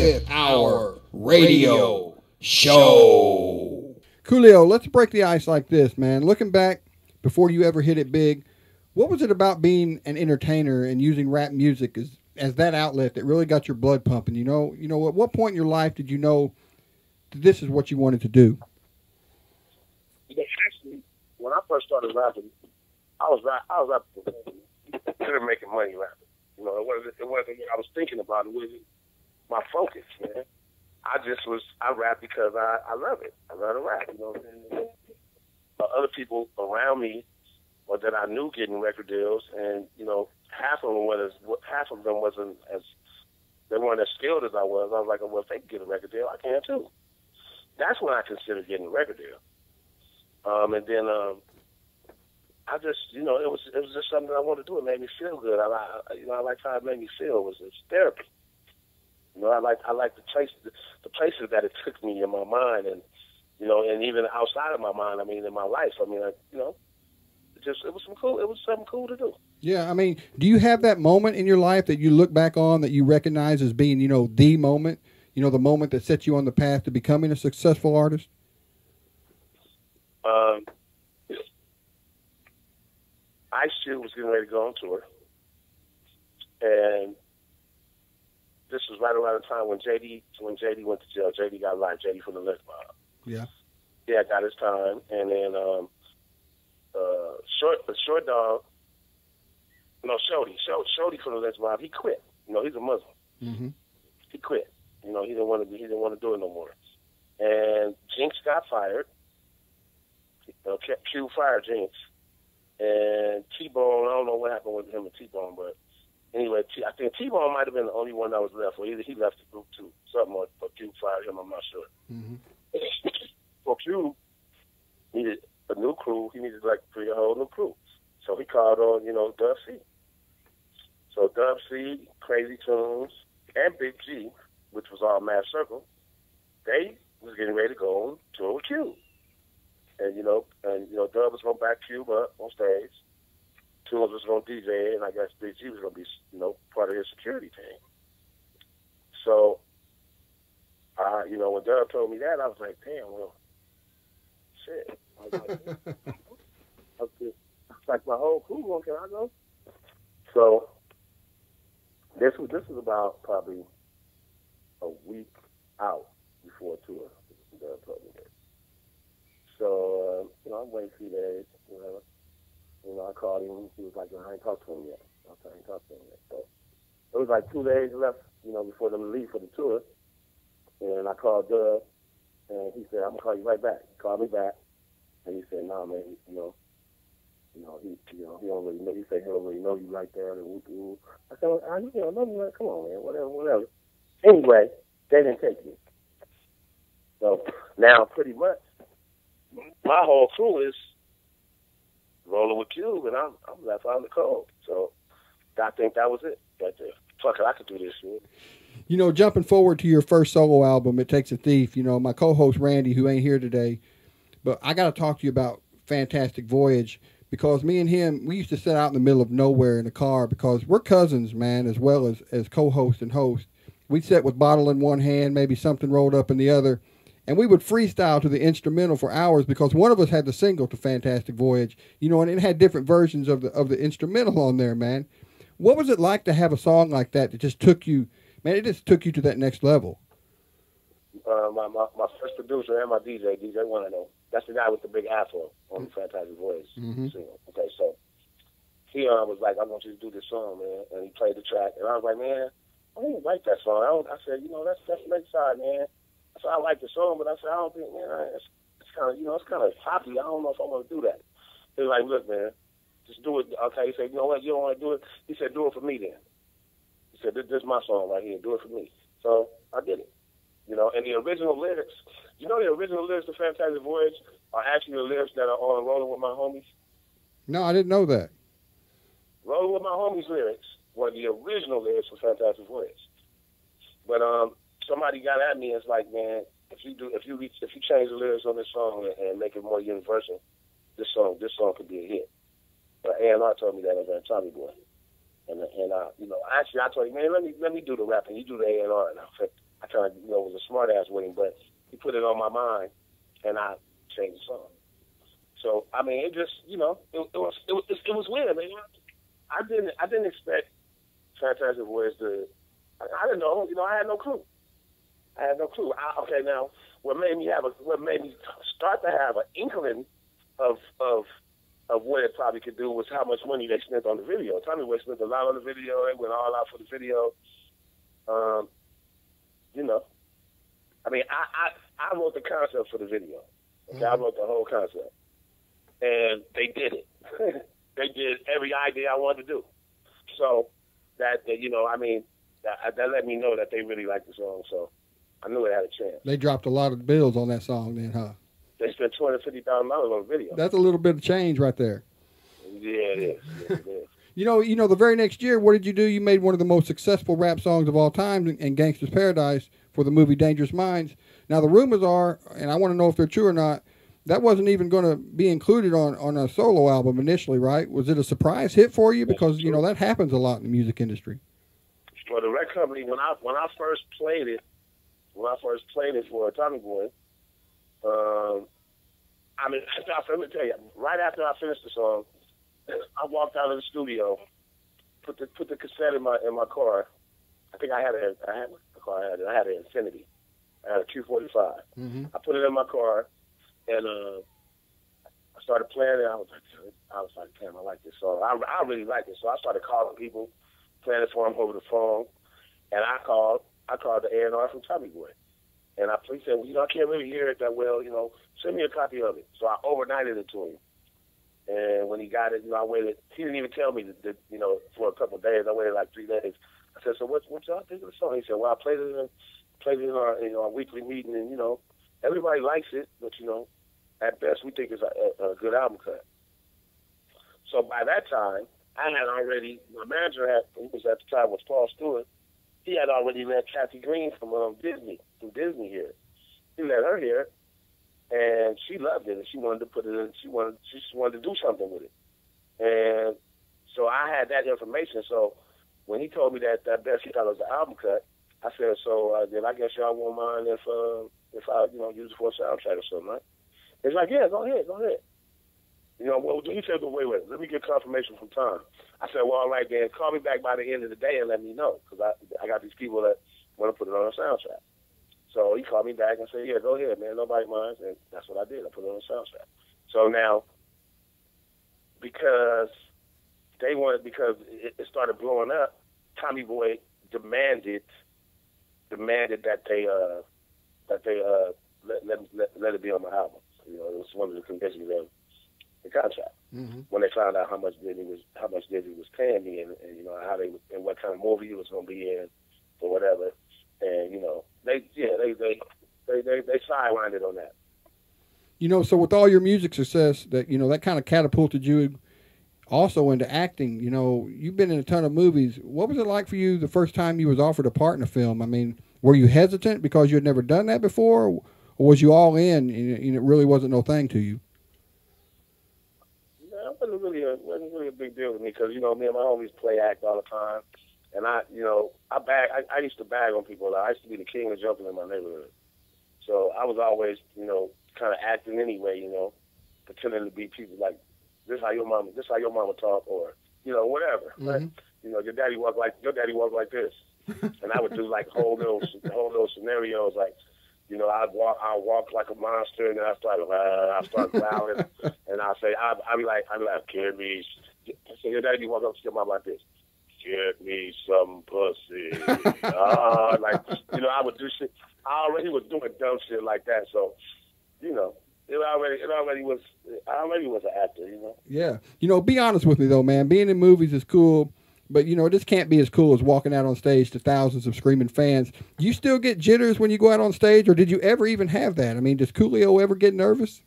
5th Hour Radio Show. Coolio, let's break the ice like this, man. Looking back, before you ever hit it big, what was it about being an entertainer and using rap music as that outlet that really got your blood pumping? You know, at what point in your life did you know that this is what you wanted to do? Actually, when I first started rapping, I was rapping. Instead of making money rapping. You know, it wasn't what I was thinking about. It wasn't my focus, man. I rap because I love it. I love to rap, you know what I'm saying? Other people around me or that I knew getting record deals, and, you know, half of them wasn't as, they weren't as skilled as I was. I was like, well, if they can get a record deal, I can too. That's when I considered getting a record deal. And then I just, you know, it was just something that I wanted to do. It made me feel good. I liked how it made me feel. It was therapy. You know, I like the places that it took me in my mind, and, you know, and even outside of my mind. I mean, in my life. I mean, you know, it was something cool to do. Yeah, I mean, do you have that moment in your life that you look back on that you recognize as being, you know, the moment? You know, the moment that set you on the path to becoming a successful artist? Ice Cube was getting ready to go on tour, and this was right around the time when JD went to jail. JD got life. JD from the Lynch Mob. Yeah. Yeah, got his time, and then Short Dog. No, Shorty from the Lynch Mob. He quit. You know, he's a Muslim. Mm-hmm. He quit. You know, he didn't want to do it no more. And Jinx got fired. Q fired Jinx. And T-Bone, I don't know what happened with him and T-Bone, but anyway, I think T-Bone might have been the only one that was left, or either he left the group too. Something, or Q fired him, I'm not sure. Mm-hmm. So Q needed a new crew. He needed like a whole new crew. So he called on, you know, Dub C. So Dub C, Crazy Tunes, and Big G, which was all Mass Circle, they was getting ready to go on tour with Q. And you know, Dub was going to back Cube up on stage. Tunes was going to DJ, and I guess Big G was going to be, you know, part of his security team. So, you know, when Dub told me that, I was like, damn, well, shit. I was like, my whole crew going, can I go? So, this was about probably a week out before tour. Dub told me that. So, you know, I'm waiting 2 days, whatever. You know, I called him. He was like, I ain't talked to him yet. I ain't talked to him yet. So it was like 2 days left, you know, before them leave for the tour. And I called Dub, and he said, I'm going to call you right back. He called me back, and he said, nah, man, he don't really know. He said he don't really know you like that. And I said, well, come on, man, whatever. Anyway, they didn't take me. So now, pretty much, my whole crew is rolling with Cube, and I'm left out in the cold. So I think that was it. Right there. Fuck it, I could do this shit. You know, jumping forward to your first solo album, It Takes a Thief, you know, my co-host Randy, who ain't here today, but I got to talk to you about Fantastic Voyage, because me and him, we used to sit out in the middle of nowhere in a car, because we're cousins, man, as well as co-host and host. We'd sit with bottle in one hand, maybe something rolled up in the other, and we would freestyle to the instrumental for hours, because one of us had the single to Fantastic Voyage, you know, and it had different versions of the instrumental on there, man. What was it like to have a song like that just took you, man, it just took you to that next level? My first producer and my DJ One, that's the guy with the big afro on the Fantastic Voyage single. Okay, so he was like, I want you to do this song, man, and he played the track, and I was like, man, I didn't like that song. I said, you know, that's Lakeside, man. So I like the song, but I said, I don't think, man, it's kind of, you know, it's kind of poppy. I don't know if I want to do that. He was like, look, man, just do it. Okay, he said, you know what, you don't want to do it? He said, do it for me then. He said, this is my song right here. Do it for me. So I did it. You know, and the original lyrics, you know, the original lyrics of Fantastic Voyage are actually the lyrics that are on Rolling With My Homies. No, I didn't know that. Rolling With My Homies lyrics were the original lyrics for Fantastic Voyage. But somebody got at me. It's like, man, if you change the lyrics on this song and make it more universal, this song could be a hit. But A&R told me that as a Tommy Boy, and you know, actually I told him, man, let me do the rapping, you do the A&R, and I kind of, you know, was a smart ass with him, but he put it on my mind, and I changed the song. So I mean, it just, you know, it was weird, man. I didn't expect Fantastic Voyage to. I didn't know, you know, I had no clue. Okay, now what made me start to have an inkling of what it probably could do was how much money they spent on the video. Tommy Boy spent a lot on the video. They went all out for the video. You know, I mean, I wrote the concept for the video. Okay, I wrote the whole concept, and they did it. They did every idea I wanted to do. So that you know, I mean, that let me know that they really liked the song. So I knew it had a chance. They dropped a lot of bills on that song, then, huh? They spent $250,000 on the video. That's a little bit of change right there. Yeah, it is. Yes, it is. You know, the very next year, what did you do? You made one of the most successful rap songs of all time in Gangsta's Paradise for the movie Dangerous Minds. Now, the rumors are, and I want to know if they're true or not, that wasn't even going to be included on a solo album initially, right? Was it a surprise hit for you? Because, you know, that happens a lot in the music industry. Well, the record company, when I first played it for Tommy Boy, I mean, let me tell you, right after I finished the song, I walked out of the studio, put the cassette in my car. I think I had an Infiniti. I had a Q45. Mm-hmm. I put it in my car, and I started playing it. I was like, damn, I like this song. I really like it. So I started calling people, playing it for them over the phone, and I called the A&R from Tommy Boy. And he said, well, you know, I can't really hear it that well, you know, send me a copy of it. So I overnighted it to him. And when he got it, you know, I waited. He didn't even tell me that you know, for a couple of days. I waited like 3 days. I said, so what y'all think of the song? He said, well, I played it in our weekly meeting, and, you know, everybody likes it, but, you know, at best we think it's a good album cut. So by that time, I had already, my manager who was at the time was Paul Stewart. He had already let Kathy Green from Disney here. He let her hear it, and she loved it, and she wanted to put it in. She just wanted to do something with it, and so I had that information. So when he told me that best he thought it was the album cut, I said, so then I guess y'all won't mind if I, you know, use it for a soundtrack or something, right? He's like, yeah, go ahead. You know, well, he said, wait, let me get confirmation from Tom. I said, well, all right, then call me back by the end of the day and let me know, because I got these people that want to put it on a soundtrack. So he called me back and said, yeah, go ahead, man, nobody minds, and that's what I did. I put it on a soundtrack. So now, because it started blowing up, Tommy Boy demanded that they let it be on the album. You know, it was one of the conditions of the contract. Mm-hmm. When they found out how much Disney was paying me, and you know and what kind of movie it was going to be in, or whatever, and you know they sidelined it on that. You know, so with all your music success, that, you know, that kind of catapulted you also into acting. You know, you've been in a ton of movies. What was it like for you the first time you was offered a part in a film? I mean, were you hesitant because you had never done that before, or was you all in and it really wasn't no thing to you? It wasn't really a big deal to me, because, you know, me and my homies play act all the time, and I used to bag on people. I used to be the king of jumping in my neighborhood, so I was always, you know, kind of acting anyway, you know, pretending to be people like, this how your mama talk, or, you know, whatever. Mm-hmm. Right? You know, your daddy walk like this, and I would do like whole little scenarios, like, you know, I'd walk like a monster, and then I start growling, and I'd be like, get me. So your daddy walk up to your mom like this, get me some pussy. Like, you know, I would do shit. I already was doing dumb shit like that, so, you know, I already was an actor, you know. Yeah, you know, be honest with me though, man. Being in movies is cool, but, you know, this can't be as cool as walking out on stage to thousands of screaming fans. Do you still get jitters when you go out on stage, or did you ever even have that? I mean, does Coolio ever get nervous?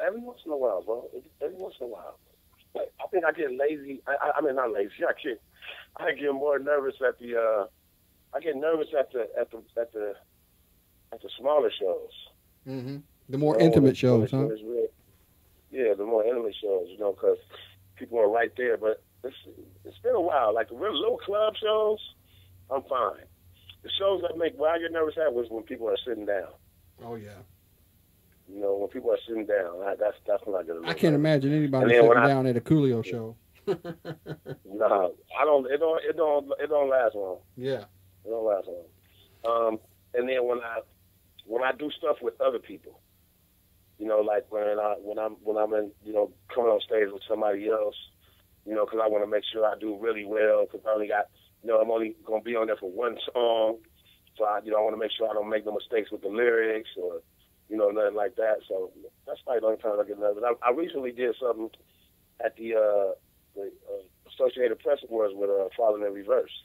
Every once in a while, bro. Every once in a while. Like, I think I get lazy. I mean, not lazy. I get more nervous at the. I get nervous at the smaller shows. Mm-hmm. The more intimate shows, huh? Yeah, the more intimate shows, you know, because people are right there. But it's been a while. Like the real little club shows, I'm fine. the shows that make why I get nervous at was when people are sitting down. Oh yeah. You know, when people are sitting down, that's when I get. I can't imagine anybody sitting down at a Coolio show. No, I don't. It don't last long. Yeah. It don't last long. And then when I do stuff with other people, you know, like when I'm in, you know, coming on stage with somebody else, you know, because I want to make sure I do really well, because I only got, you know, I'm only gonna be on there for one song, so I want to make sure I don't make no mistakes with the lyrics or, you know, nothing like that. So that's probably the only time I get nervous. I recently did something at the Associated Press Awards with Falling in Reverse,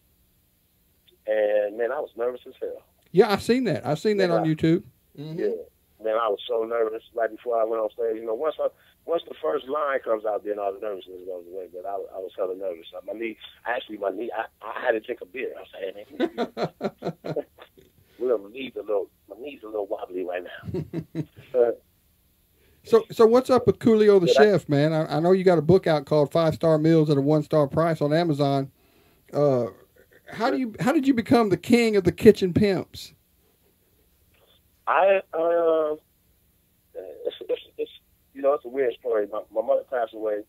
and man, I was nervous as hell. Yeah, I've seen that. I've seen that on YouTube. Mm-hmm. Yeah, man, I was so nervous right before I went on stage. You know, once the first line comes out, then all the nervousness goes away. But I was hella nervous. My knee, I had to drink a beer. I was like, hey, man, my knee's a little wobbly right now. So what's up with Coolio the Chef, man? I know you got a book out called 5-Star Meals at a 1-Star Price on Amazon. How did you become the king of the kitchen pimps? It's you know, it's a weird story. My mother passed away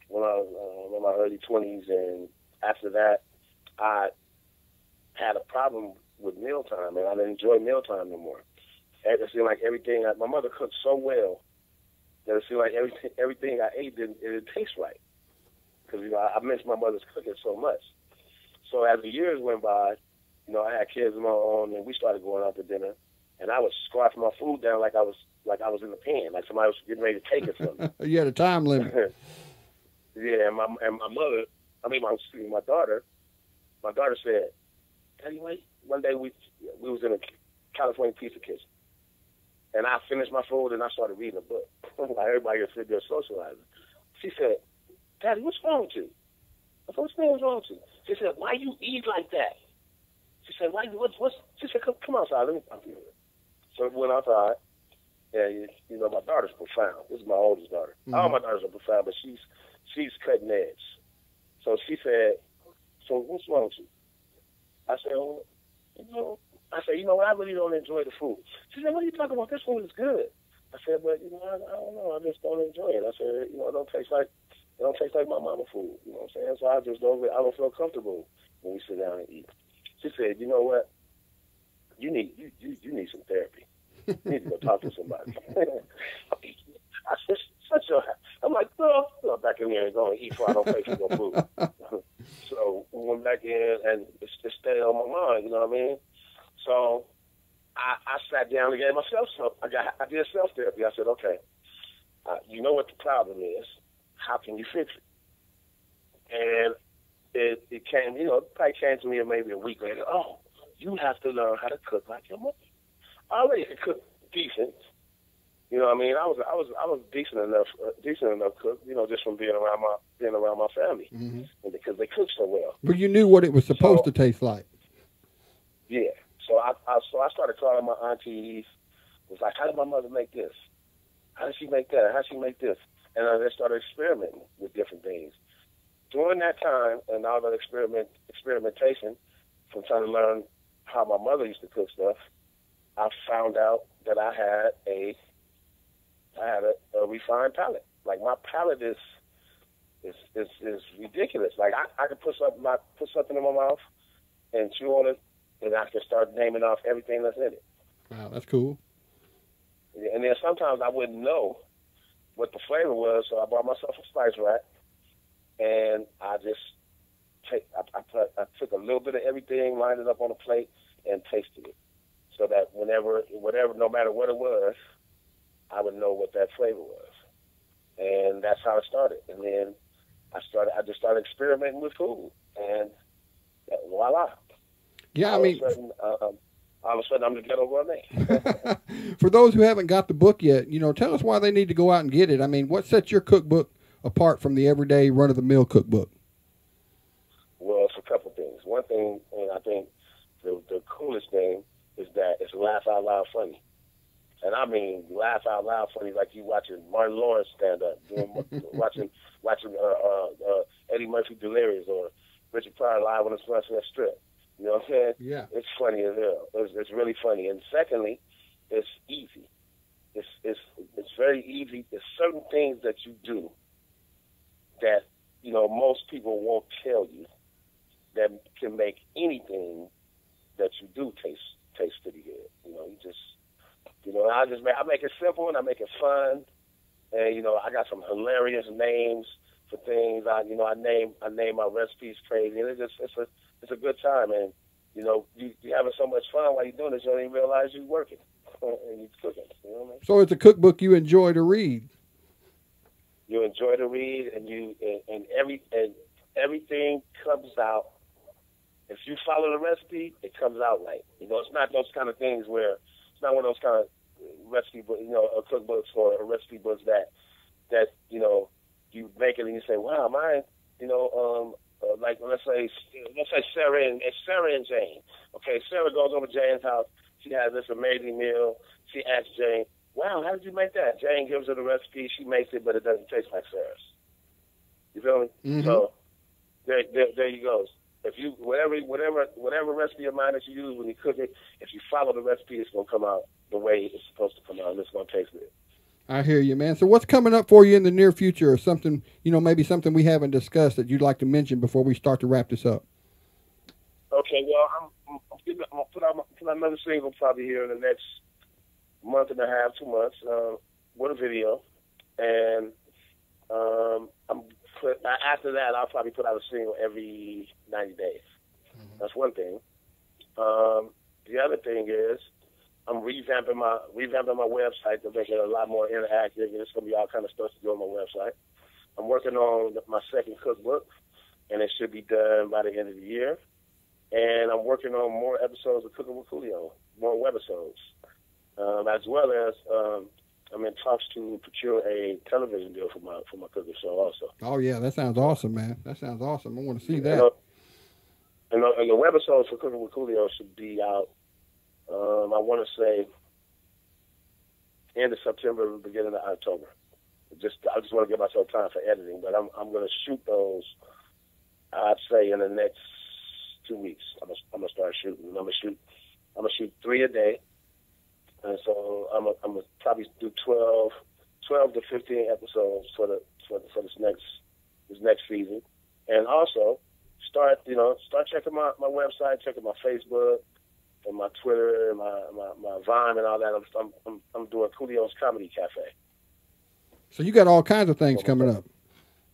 when I was in my early 20s, and after that, I had a problem with mealtime, and I didn't enjoy mealtime no more. It seemed like everything. My mother cooked so well that it seemed like everything I ate didn't taste right, because, you know, I missed my mother's cooking so much. So as the years went by, you know, I had kids of my own, and we started going out to dinner, and I would scarf my food down like I was in the pan, like somebody was getting ready to take it from me. You had a time limit. Yeah, and my mother, my daughter said, "Daddy, wait." One day we was in a California pizza kitchen, and I finished my food and I started reading a book. Like everybody was sitting there socializing. She said, "Daddy, what's wrong with you?" I said, "What's wrong with you?" She said, "Why you eat like that?" She said, "Why? What's?" She said, "Come outside. Let me talk to you." So we went outside. And, you know, my daughter's profound. This is my oldest daughter. Mm-hmm. All my daughters are profound, but she's cutting edge. So she said, "So what's wrong with you?" I said, "Oh, you know what? I really don't enjoy the food." She said, "What are you talking about? This food is good." I said, "But, you know, I don't know. I just don't enjoy it." I said, "You know, it don't taste like my mama food." You know what I'm saying? So I don't feel comfortable when we sit down and eat. She said, "You know what? You need some therapy. You need to go talk to somebody." I said, I'm like, "Girl, go back in here and go and eat before I don't pay for no food." So we went back in, and it stayed on my mind, you know what I mean? So I sat down and gave myself I did self-therapy. I said, "Okay, you know what the problem is. How can you fix it?" And it came, you know, it probably came to me maybe a week later. "Oh, you have to learn how to cook like your mother." I already could cook decent. You know what I mean? I was decent enough cook, you know, just from being around my family. Mm-hmm. And because they cook so well. But you knew what it was supposed to taste like. Yeah. So I started calling my aunties. It was like, "How did my mother make this? How did she make that? How did she make this?" And I just started experimenting with different things. During that time and all that experimentation, from trying to learn how my mother used to cook stuff, I found out that I had a refined palate. Like, my palate is ridiculous. Like, I could put something in my mouth and chew on it, and I can start naming off everything that's in it. Wow, that's cool. And then sometimes I wouldn't know what the flavor was, so I bought myself a spice rack, and I took a little bit of everything, lined it up on a plate, and tasted it. So that no matter what it was, I would know what that flavor was. And that's how it started. And then I just started experimenting with food, and voila. Yeah, all of a sudden I'm the ghetto gourmet. For those who haven't got the book yet, you know, tell us why they need to go out and get it. I mean, what sets your cookbook apart from the everyday run-of-the-mill cookbook? Well, it's a couple things. One thing, and I think the coolest thing, is that it's laugh out loud funny. And I mean laugh out loud funny, like you watching Martin Lawrence stand up, watching Eddie Murphy Delirious or Richard Pryor live on the Sunset Strip. You know what I'm saying? Yeah. It's funny as hell. It's really funny. And secondly, it's easy. It's very easy. There's certain things that you do that, you know, most people won't tell you that can make anything that you do taste pretty good. You know, I make it simple and I make it fun. And, you know, I got some hilarious names for things. I name my recipes crazy, and it's a good time. And, you know, you having so much fun while you're doing this, you don't even realize you're working and you're cooking. You know what I mean? So it's a cookbook you enjoy to read. You enjoy to read, and everything comes out. If you follow the recipe, it comes out right. You know, it's not those kind of things where it's not one of those kind of recipe, you know, cookbooks or recipe books that you know, you make it and you say, wow, mine, you know, like let's say Sarah and Jane. Okay, Sarah goes over to Jane's house. She has this amazing meal. She asks Jane, wow, how did you make that? Jane gives her the recipe. She makes it, but it doesn't taste like Sarah's. You feel me? Mm-hmm. So there you go. If you whatever recipe of mine that you use when you cook it, if you follow the recipe, it's gonna come out the way it's supposed to come out, and it's gonna taste good. I hear you, man. So what's coming up for you in the near future, or something, you know, maybe something we haven't discussed that you'd like to mention before we start to wrap this up? Okay, well, I'm gonna put out another single probably here in the next month and a half, 2 months, with a video, and after that, I'll probably put out a single every 90 days. Mm-hmm. That's one thing. The other thing is I'm revamping my website to make it a lot more interactive. There's going to be all kind of stuff to do on my website. I'm working on my second cookbook, and it should be done by the end of the year. And I'm working on more episodes of Cooking with Coolio, more webisodes, as well as I'm in talks to procure a television deal for my cooking show also. Oh yeah, that sounds awesome, man. That sounds awesome. I want to see that. And the webisodes for Cooking with Coolio should be out. I want to say end of September, beginning of October. I just want to give myself time for editing, but I'm going to shoot those. I'd say in the next 2 weeks. I'm gonna start shooting. I'm gonna shoot 3 a day. And so I'm gonna probably do 12 to 15 episodes for this next season, and also start checking my website, checking my Facebook and my Twitter and my Vine and all that. I'm doing Coolio's Comedy Cafe. So you got all kinds of things coming up.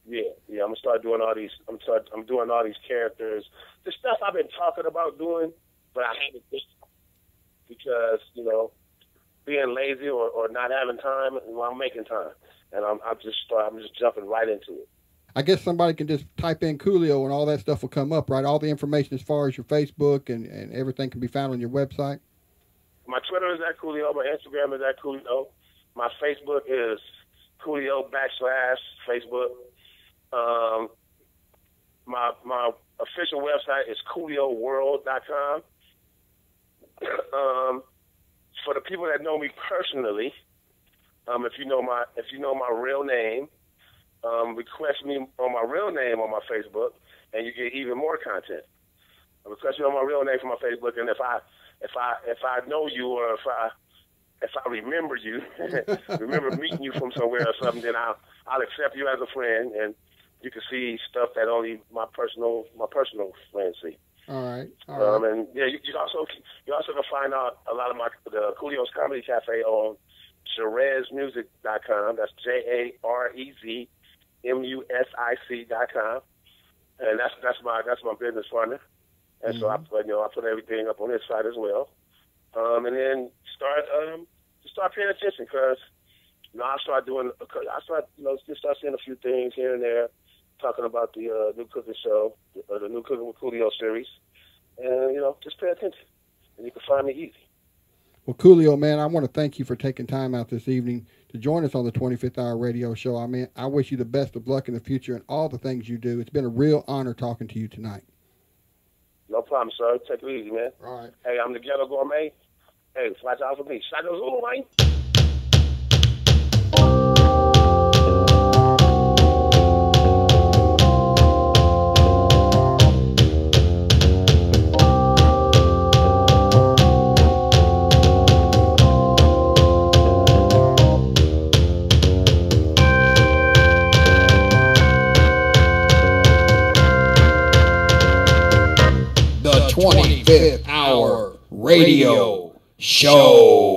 Yeah. I'm gonna start doing all these. I'm doing all these characters, the stuff I've been talking about doing, but I haven't because being lazy or not having time. Well, I'm making time, and I'm just jumping right into it. I guess somebody can just type in Coolio and all that stuff will come up, right? All the information as far as your Facebook and everything can be found on your website. My Twitter is at Coolio. My Instagram is at Coolio. My Facebook is Coolio/Facebook. My official website is CoolioWorld.com. For the people that know me personally, if you know my real name, request me on my real name on my Facebook, and you get even more content. I request you on my real name for my Facebook, and if I know you or if I remember you, remember meeting you from somewhere or something, then I'll accept you as a friend, and you can see stuff that only my personal friends see. All right. And yeah, you also can find out a lot of the Coolio's Comedy Cafe on JarezMusic.com. That's JarezMusic.com, and that's my business partner. And so I put everything up on his site as well. And then start paying attention, because I start seeing a few things here and there, talking about the new cooking show, the new Cooking with Coolio series, and just pay attention, and you can find me easy. Well, Coolio, man, I want to thank you for taking time out this evening to join us on the 25th Hour Radio Show. I mean, I wish you the best of luck in the future and all the things you do. It's been a real honor talking to you tonight. No problem, sir. Take it easy, man. All right. Hey, I'm the Ghetto Gourmet. Hey, watch out for me. Shadows, man. 25th Hour Radio Show.